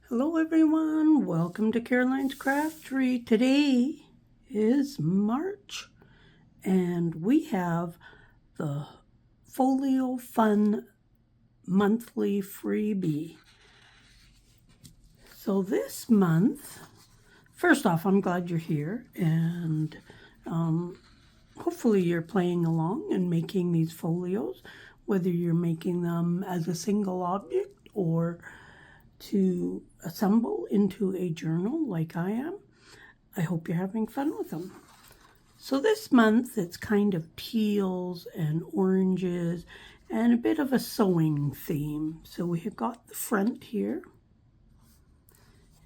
Hello everyone, welcome to Caroline's Craftery. Today is March and we have the Folio Fun monthly freebie. So this month, first off, I'm glad you're here and hopefully you're playing along and making these folios, whether you're making them as a single object or to assemble into a journal like I am. I hope you're having fun with them. So this month it's kind of teals and oranges and a bit of a sewing theme. So we have got the front here,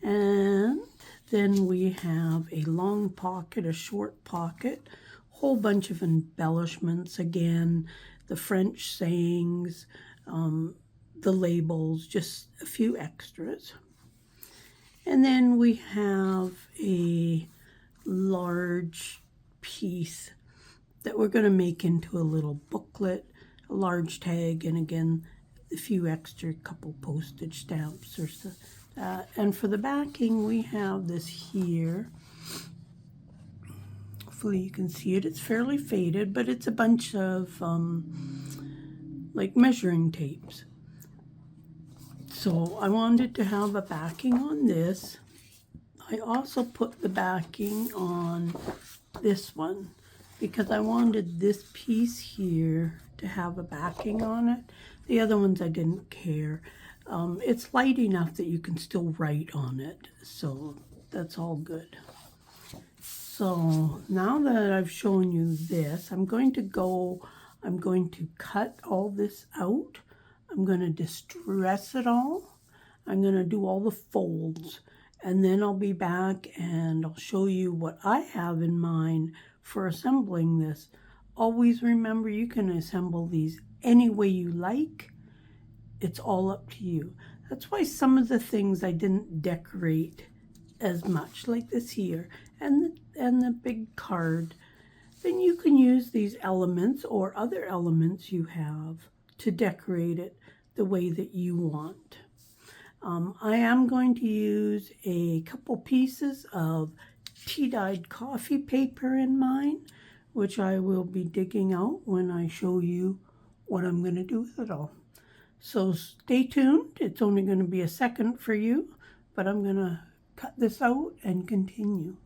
and then we have a long pocket, a short pocket, whole bunch of embellishments again, the French sayings, the labels, just a few extras. And then we have a large piece that we're going to make into a little booklet, a large tag, and again, a few extra couple postage stamps or so. And for the backing, we have this here. Hopefully you can see it. It's fairly faded, but it's a bunch of like measuring tapes. So I wanted to have a backing on this. I also put the backing on this one because I wanted this piece here to have a backing on it. The other ones I didn't care. It's light enough that you can still write on it, so that's all good. So now that I've shown you this, I'm going to cut all this out. I'm going to distress it all. I'm going to do all the folds, and then I'll be back and I'll show you what I have in mind for assembling this. Always remember, you can assemble these any way you like. It's all up to you. That's why some of the things I didn't decorate as much, like this here, and the big card. Then you can use these elements or other elements you have to decorate it the way that you want. I am going to use a couple pieces of tea-dyed coffee paper in mine, which I will be digging out when I show you what I'm going to do with it all. So stay tuned. It's only going to be a second for you, but I'm going to cut this out and continue.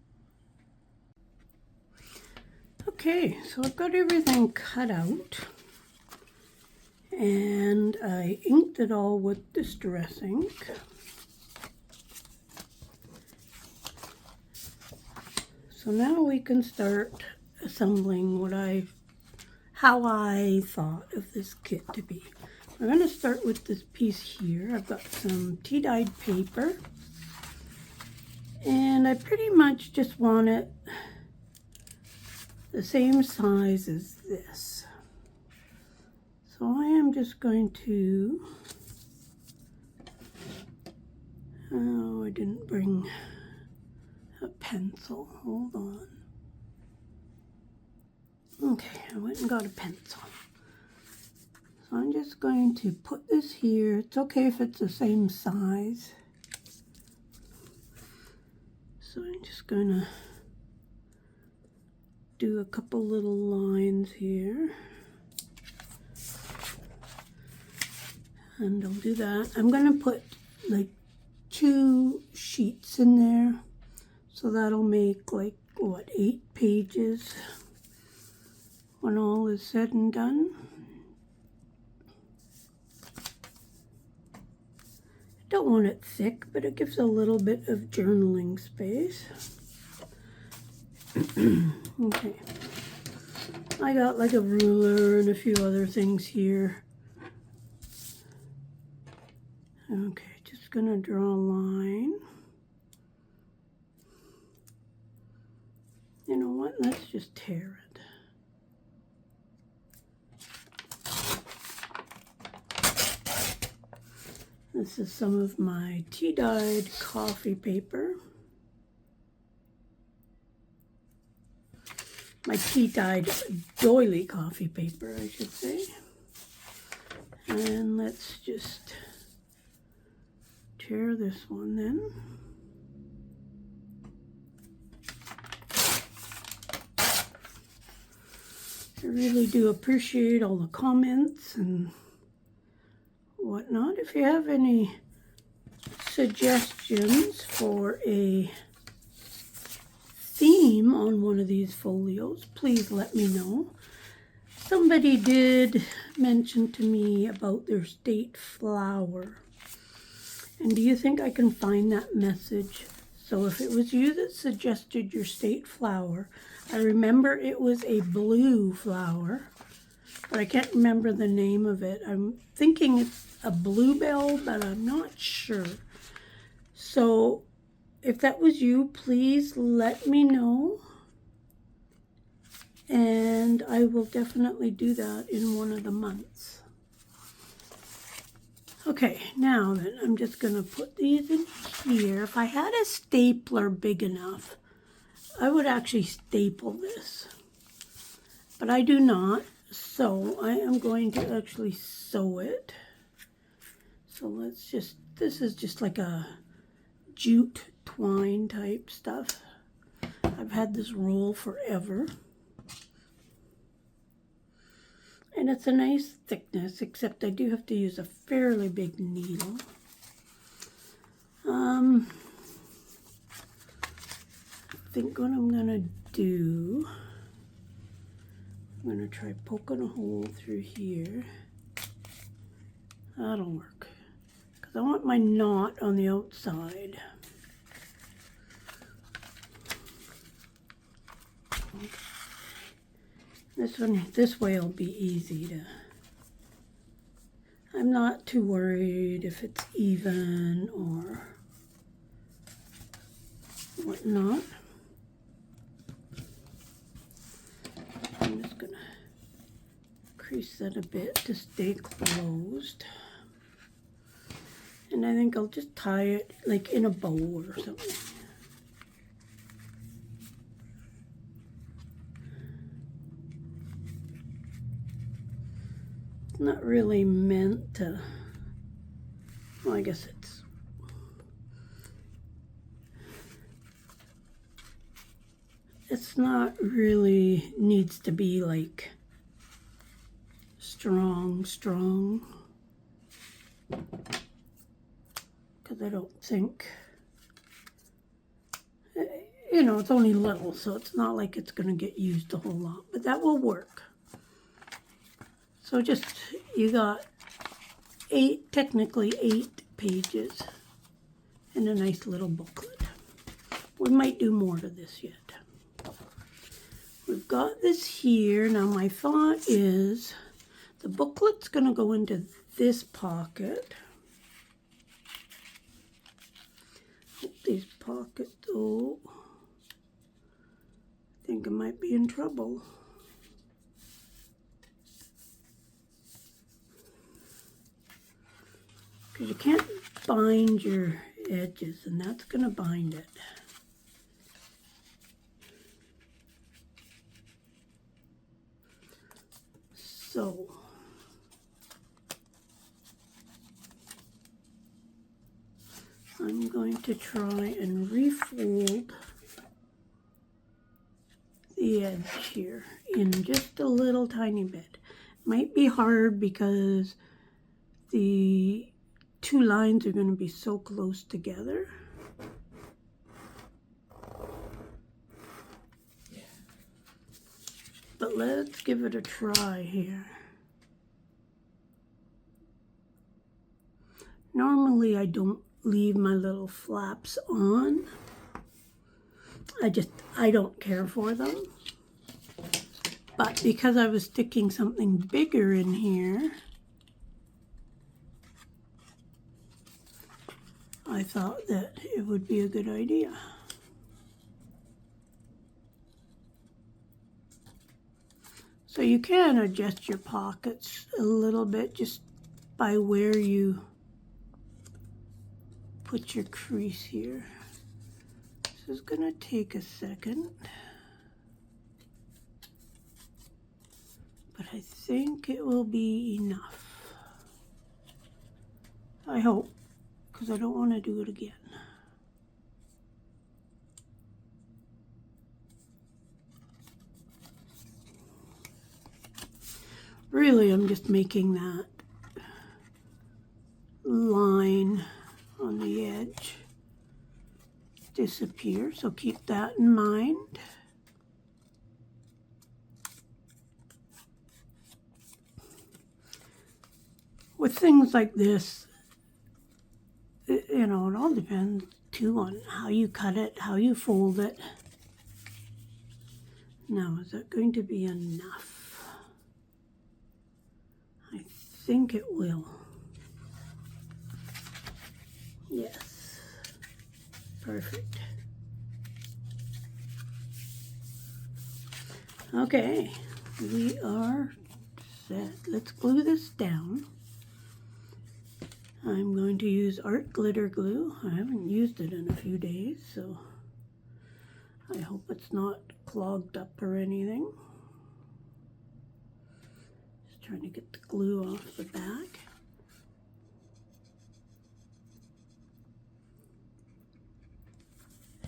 Okay, so I've got everything cut out, and I inked it all with Distress ink. So now we can start assembling how I thought of this kit to be. We're going to start with this piece here. I've got some tea-dyed paper, and I pretty much just want it the same size as this. So I am just going to, oh, I didn't bring a pencil, hold on. Okay, I went and got a pencil. So I'm just going to put this here. It's okay if it's the same size. So I'm just going to do a couple little lines here. And I'll do that. I'm going to put like 2 sheets in there. So that'll make like, what, 8 pages when all is said and done. I don't want it thick, but it gives a little bit of journaling space. Okay. I got like a ruler and a few other things here. Okay, just gonna draw a line. You know what? Let's just tear it. This is some of my tea-dyed coffee paper. My tea-dyed doily coffee paper, I should say. And let's just tear this one then. I really do appreciate all the comments and whatnot. If you have any suggestions for a theme on one of these folios, please let me know. Somebody did mention to me about their state flower. And do you think I can find that message? So if it was you that suggested your state flower, I remember it was a blue flower, but I can't remember the name of it. I'm thinking it's a bluebell, but I'm not sure. So if that was you, please let me know. And I will definitely do that in one of the months. Okay, now then, I'm just going to put these in here. If I had a stapler big enough, I would actually staple this. But I do not, so I am going to actually sew it. So let's just, this is just like a jute twine type stuff. I've had this roll forever. And it's a nice thickness, except I do have to use a fairly big needle. I think what I'm going to do, I'm going to try poking a hole through here. That'll work, because I want my knot on the outside. This way will be easy to, I'm not too worried if it's even or whatnot. I'm just gonna crease that a bit to stay closed. And I think I'll just tie it like in a bow or something. Not really meant to, well, I guess it's not really needs to be like strong, because I don't think, you know, it's only little, so it's not like it's going to get used a whole lot, but that will work. So just, you got technically 8 pages and a nice little booklet. We might do more to this yet. We've got this here. Now my thought is the booklet's going to go into this pocket. Hope these pockets, oh, I think I might be in trouble. Because you can't bind your edges, and that's going to bind it. So, I'm going to try and refold the edge here in just a little tiny bit. Might be hard because the 2 lines are going to be so close together. But let's give it a try here. Normally I don't leave my little flaps on. I don't care for them. But because I was sticking something bigger in here, I thought that it would be a good idea. So you can adjust your pockets a little bit just by where you put your crease here. This is gonna take a second, but I think it will be enough. I hope. because I don't want to do it again. Really, I'm just making that line on the edge disappear, so keep that in mind. With things like this, you know, it all depends too on how you cut it, how you fold it. Now, is that going to be enough? I think it will. Yes. Perfect. Okay, we are set. Let's glue this down. I'm going to use art glitter glue. I haven't used it in a few days, so I hope it's not clogged up or anything. Just trying to get the glue off the back.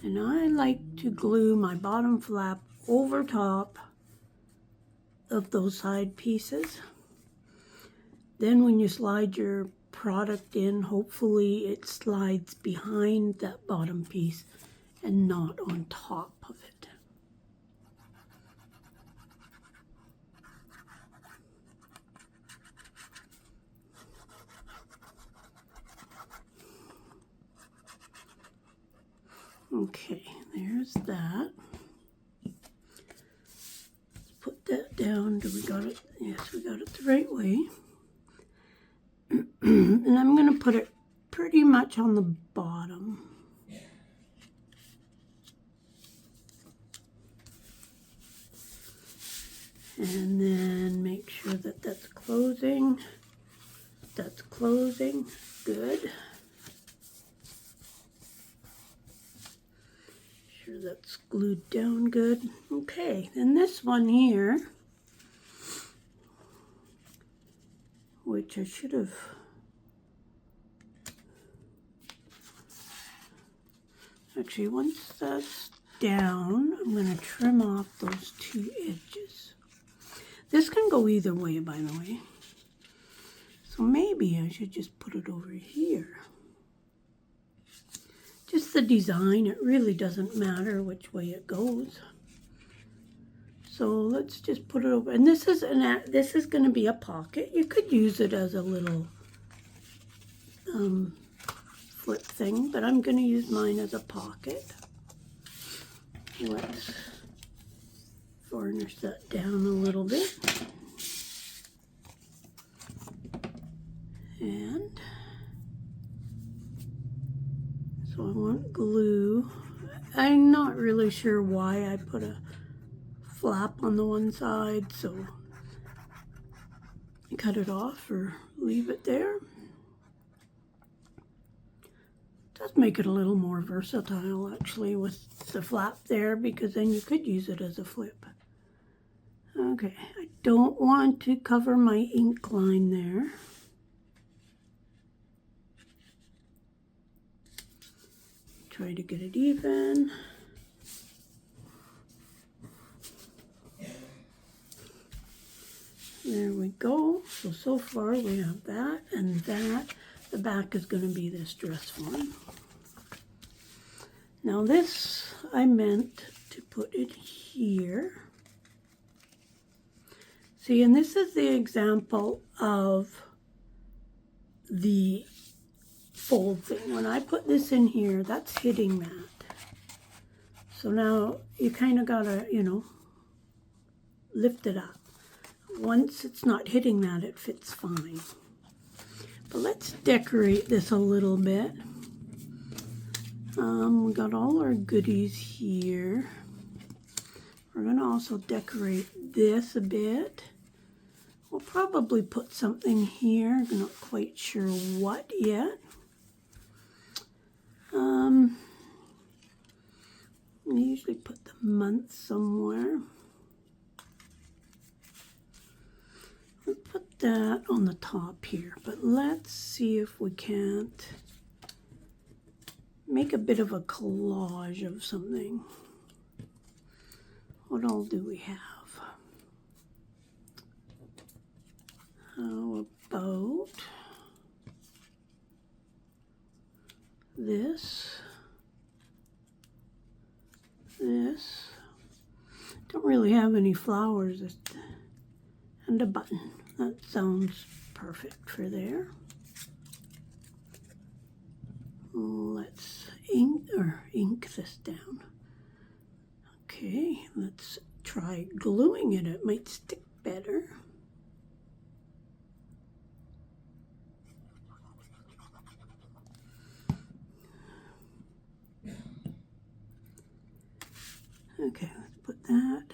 And I like to glue my bottom flap over top of those side pieces. Then when you slide your product in, hopefully it slides behind that bottom piece and not on top of it. Okay, there's that. Let's put that down. Do we got it? Yes, we got it the right way. And I'm going to put it pretty much on the bottom. And then make sure that that's closing. That's closing. Good. Sure that's glued down good. Okay, then this one here, which I should have actually, once that's down, I'm going to trim off those two edges. This can go either way, by the way. So maybe I should just put it over here. Just the design, it really doesn't matter which way it goes. So let's just put it over. And this is going to be a pocket. You could use it as a little flip thing, but I'm going to use mine as a pocket. Let's varnish that down a little bit. And so I want glue. I'm not really sure why I put a flap on the one side, so cut it off or leave it there. Does make it a little more versatile actually with the flap there, because then you could use it as a flip. Okay, I don't want to cover my ink line there. Try to get it even. There we go. So far we have that and that. The back is going to be this dress form. Now this, I meant to put it here. See, and this is the example of the fold thing. When I put this in here, that's hitting that. So now you kind of gotta, you know, lift it up. Once it's not hitting that, it fits fine. But let's decorate this a little bit. We got all our goodies here. We're going to also decorate this a bit. We'll probably put something here. I'm not quite sure what yet. I usually put the month somewhere. We'll put that on the top here, but let's see if we can't make a bit of a collage of something. What all do we have? How about this? This. Don't really have any flowers and a button. That sounds perfect for there. Let's ink this down. Okay, let's try gluing it. It might stick better. Okay, let's put that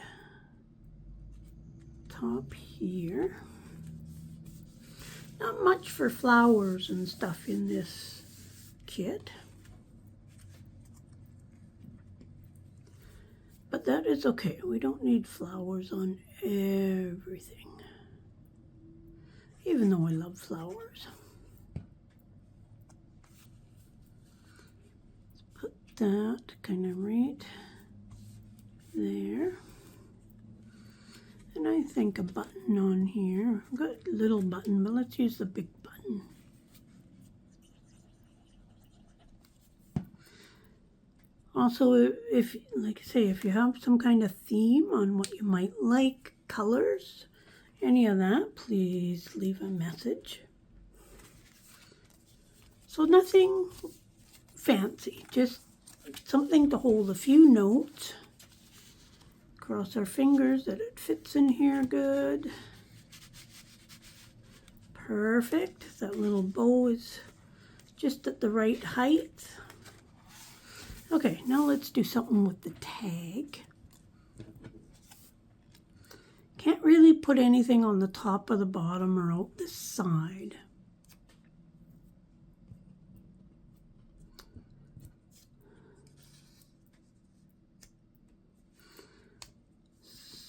top here. Not much for flowers and stuff in this kit, but that is okay. We don't need flowers on everything, even though I love flowers. Let's put that kind of right there. And I think a button on here. I've got a little button, but let's use the big button. Also, if, like I say, if you have some kind of theme on what you might like, colors, any of that, please leave a message. So nothing fancy, just something to hold a few notes. Cross our fingers that it fits in here good. Perfect. That little bow is just at the right height. Okay, now let's do something with the tag. Can't really put anything on the top or the bottom or out the side.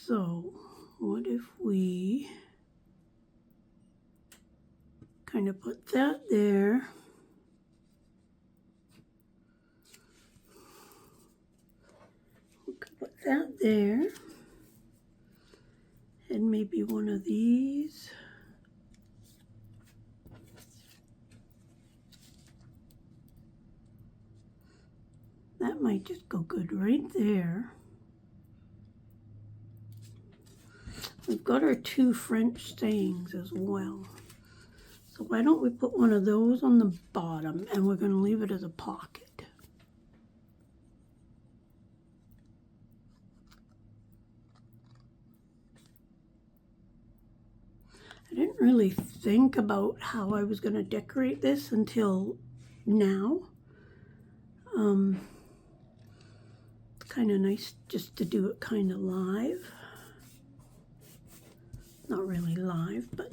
So, what if we kind of put that there? We could put that there. And maybe one of these. That might just go good right there. We've got our 2 French sayings as well. So why don't we put one of those on the bottom, and we're going to leave it as a pocket. I didn't really think about how I was going to decorate this until now. It's kind of nice just to do it kind of live. Not really live, but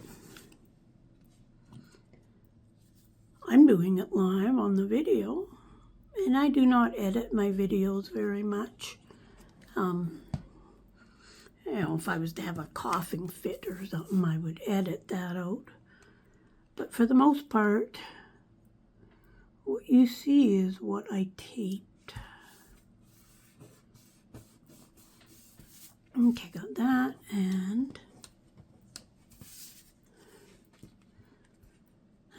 I'm doing it live on the video, and I do not edit my videos very much. You know, if I was to have a coughing fit or something, I would edit that out. But for the most part, what you see is what I taped. Okay, got that, and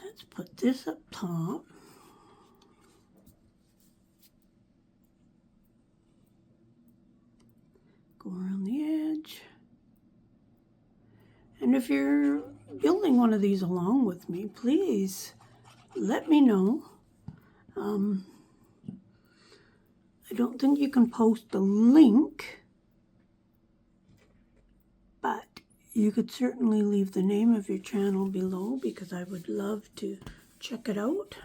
let's put this up top. Go around the edge. And if you're building one of these along with me, please let me know. I don't think you can post a link, but you could certainly leave the name of your channel below because I would love to check it out.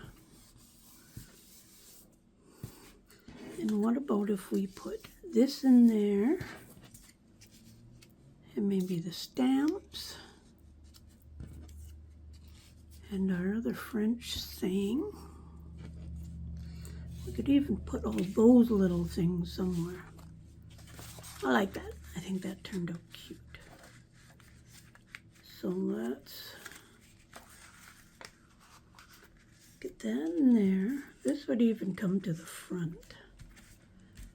And what about if we put this in there, and maybe the stamps, and our other French saying. We could even put all those little things somewhere. I like that. I think that turned out cute. So let's Get that in there. This would even come to the front.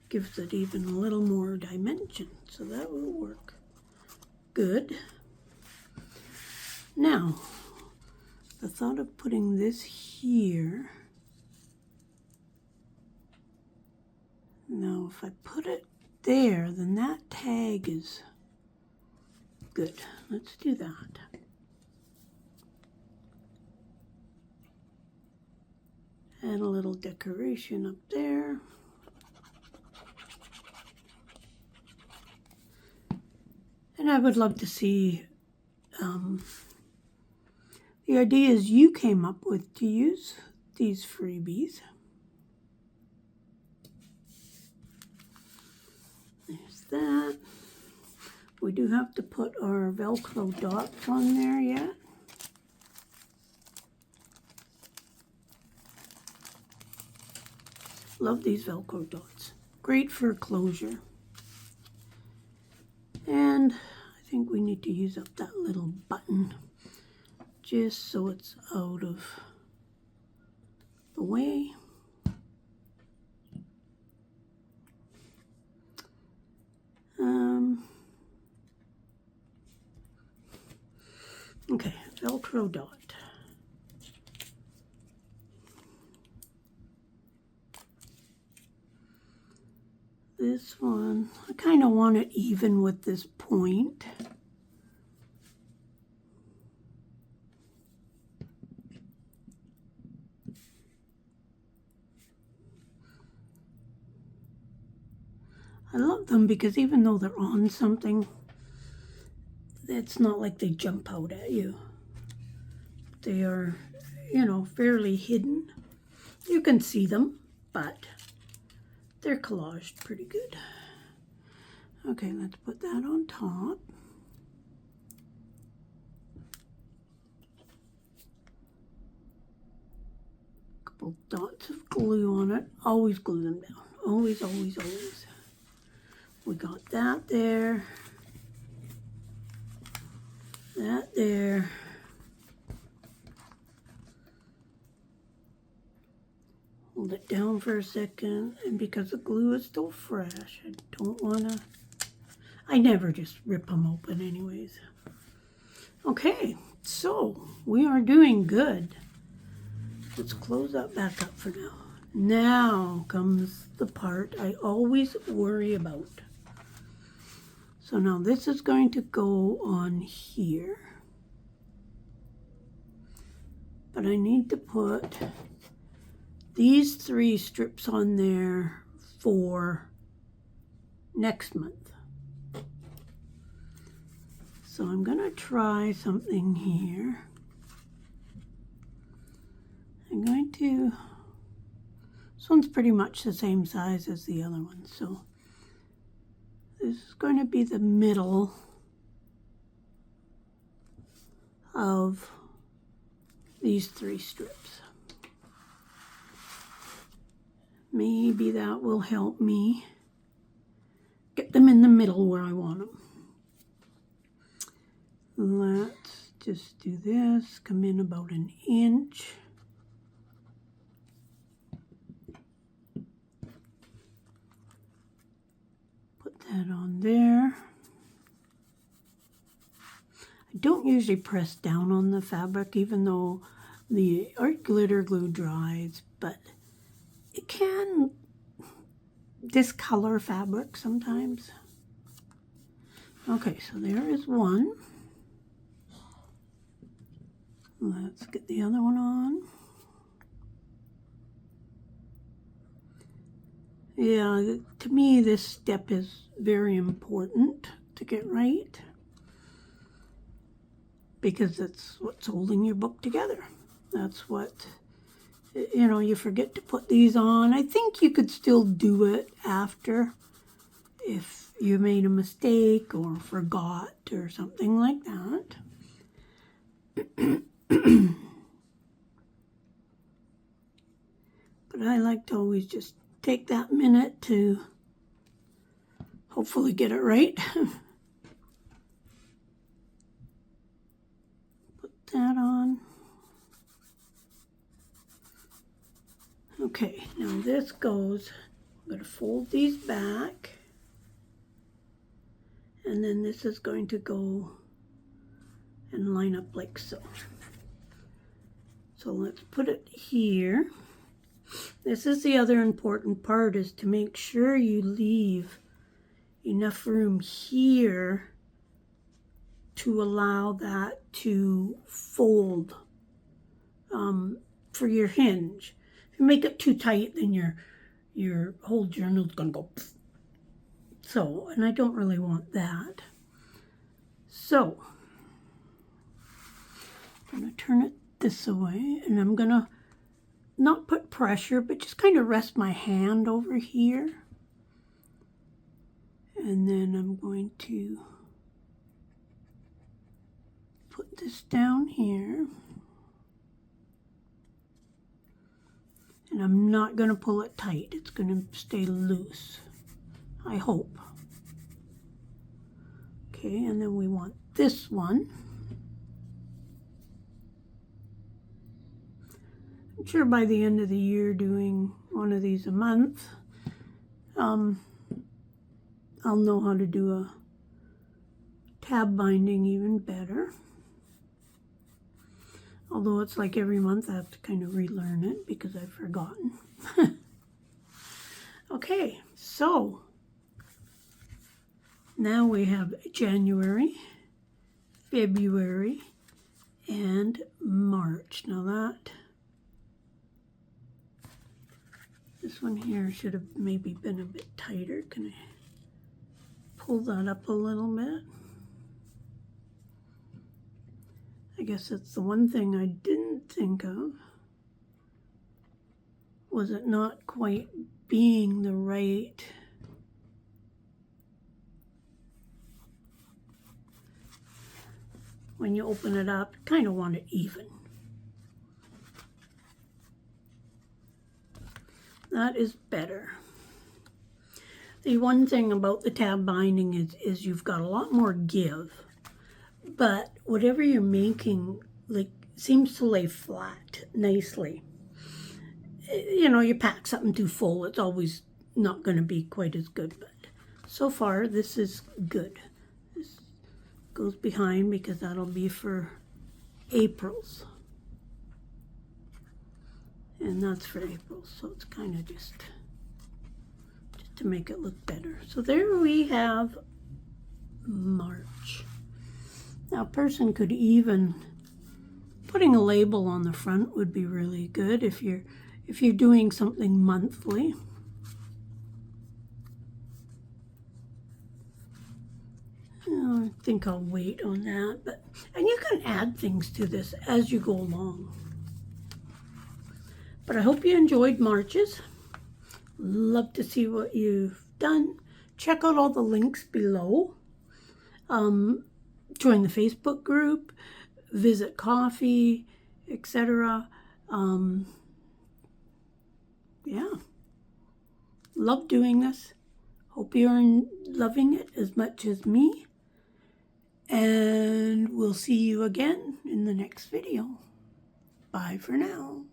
Gives it even a little more dimension, so that will work. Good. Now, the thought of putting this here. Now, if I put it there, then that tag is good. Let's do that. Add a little decoration up there. And I would love to see the ideas you came up with to use these freebies. There's that. We do have to put our Velcro dots on there yet. Love these Velcro dots. Great for closure. And I think we need to use up that little button just so it's out of the way. Okay, Velcro dot. This one, I kind of want it even with this point. I love them because even though they're on something, it's not like they jump out at you. They are, you know, fairly hidden. You can see them, but they're collaged pretty good. Okay, let's put that on top. Couple dots of glue on it. Always glue them down. Always, always, always. We got that there. That there. Hold it down for a second, and because the glue is still fresh, I don't want to, I never just rip them open anyways. Okay, so we are doing good. Let's close that back up for now. Now comes the part I always worry about. So now this is going to go on here. But I need to put these 3 strips on there for next month. So I'm going to try something here. I'm going to, this one's pretty much the same size as the other one, so this is going to be the middle of these 3 strips. Maybe that will help me get them in the middle where I want them. Let's just do this, come in about 1 inch. Put that on there. I don't usually press down on the fabric, even though the art glitter glue dries, but it can discolor fabric sometimes. Okay, so there is one. Let's get the other one on. Yeah, to me this step is very important to get right, because it's what's holding your book together. That's what, you know, you forget to put these on. I think you could still do it after if you made a mistake or forgot or something like that. But I like to always just take that minute to hopefully get it right. Put that on. Okay, now this goes, I'm going to fold these back, and then this is going to go and line up like so. So let's put it here. This is the other important part, is to make sure you leave enough room here to allow that to fold for your hinge. If you make it too tight, then your whole journal is going to go pfft. So, and I don't really want that. So, I'm going to turn it this way, and I'm going to not put pressure, but just kind of rest my hand over here. And then I'm going to put this down here. And I'm not going to pull it tight. It's going to stay loose, I hope. Okay, and then we want this one. I'm sure by the end of the year, doing one of these a month, I'll know how to do a tab binding even better. Although it's like every month I have to kind of relearn it because I've forgotten. Okay, so now we have January, February, and March. Now this one here should have maybe been a bit tighter. Can I pull that up a little bit? I guess that's the one thing I didn't think of, was it not quite being the right when you open it up. You kind of want it even. That is better. The one thing about the tab binding is you've got a lot more give. But whatever you're making, like, seems to lay flat nicely. You know, you pack something too full, it's always not going to be quite as good. But so far, this is good. This goes behind because that'll be for April's. And that's for April, so it's kind of just to make it look better. So there we have March. Now, a person could even, putting a label on the front would be really good if you're doing something monthly. Oh, I think I'll wait on that, and you can add things to this as you go along. But I hope you enjoyed March's. Love to see what you've done. Check out all the links below. Join the Facebook group, visit Coffee, etc. Yeah, love doing this. Hope you're loving it as much as me. And we'll see you again in the next video. Bye for now.